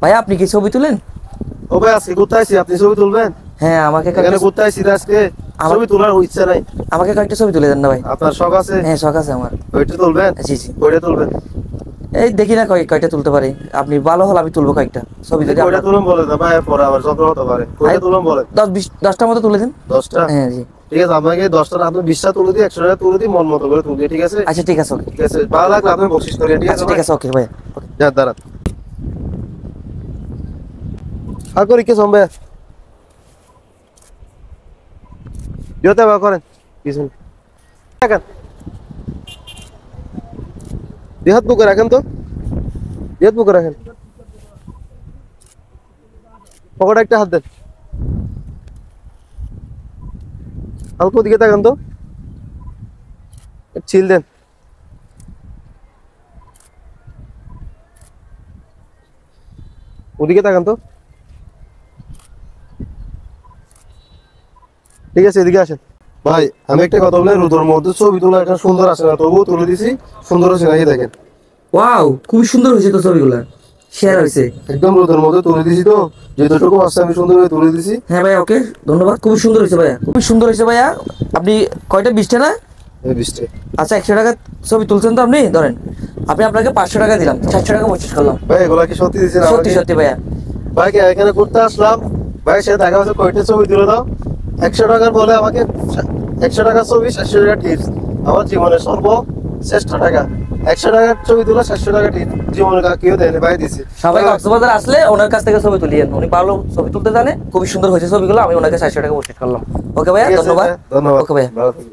ভাইয়া আপনি কি ছবি তুলেন? ও ভাই আজকে কোথায় আছি, আপনি ছবি তুলবেন? হ্যাঁ আমাকে এখানে কোথায় আছি আজকে? ছবি তোলার ইচ্ছা নাই। আমাকে কয়েকটা ছবি তুলে দেন না ভাই। আপনার শখ আছে? হ্যাঁ শখ আছে আমার। ওইটা তুলবেন? জি জি। ওইটা তুলবেন? এই দেখি না কয়টা তুলতে পারি। আপনি ভালো হলে আমি তুলবো কয়েকটা ছবি। যদি ওইটা তুলুন বলেন না ভাই, পরে আবার যন্ত্র হতে পারে। ওইটা তুলুন বলেন। 10-20-10টা মতো তুলে দেন। 10টা? হ্যাঁ জি। ঠিক আছে, আপনাকে 10টা আপনি 20টা তুলে দিই, 100 টাকা তুলে দিই, মন মতো করে তুলে দিই, ঠিক আছে? আচ্ছা ঠিক আছে ওকে। ঠিক আছে, ভালো লাগলে আপনি বকশিশ করেন, ঠিক আছে? আচ্ছা ঠিক আছে ওকে ভাই। যা দাঁড়ান। আর করি কি সম্ভব? জোতে বা করেন কিছু রাখেন, দেহাত বুকে রাখেন তো, দেহাত বুকে রাখেন, পকেটে একটা হাত দেন, হালকা দিকে তাকান তো, চিল দেন, ওদিকে তাকান তো। ঠিক আছে, এদিকে আসেন। ভাই আমি একটা কথা বলি, রোদের মধ্যে ছবি তোলা একটা সুন্দর আসে না, তবুও তুলে দিছি, সুন্দর আছে নাকি দেখেন। ওয়াও খুব সুন্দর হয়েছে তো ছবিগুলো, শেয়ার হয়েছে একদম রোদের মধ্যে তুলে দিছি তো, যতটুকু আসছে আমি সুন্দর করে তুলে দিছি। হ্যাঁ ভাই ওকে ধন্যবাদ। খুব সুন্দর হয়েছে ভাইয়া, খুব সুন্দর হয়েছে ভাইয়া। আপনি কয়টা 20টা না? এই বৃষ্টি। আচ্ছা 100 টাকা ছবি তুলছেন তো আপনি ধরেন, আপনি আপনাকে 500 টাকা দিলাম, 400 টাকা পঁচিশ করলাম। ভাই এগুলা কি সত্যি দিচ্ছেন সত্যি আমাকে? সত্যি ভাইয়া। ভাই এখানে ঘুরতে আসলাম, ভাই সে দেখা হচ্ছে কয়টা ছবি তুলে দাও, 100 টাকার বলে আমাকে 100 টাকার ছবি 700 টাকা টিপস। আমার জীবনের সর্বশ্রেষ্ঠ টাকা 100 টাকার ছবি তুলে 700 টাকা টিপস, জীবনে কেউ দেয়নি, ভাই দিছি। সবাই কক্সবাজার আসলে ওনার কাছ থেকে ছবি তুলিয়েন, উনি ভালো ছবি তুলতে জানে, খুবই সুন্দর হয়েছে ছবিগুলো। আমি ওনাকে 400 টাকা পঁচিশ করলাম। ওকে ভাইয়া ঠিক আছে ধন্যবাদ। ভাই, ধন্যবাদ। ওকে ভাইয়া। ভালো থাকবেন।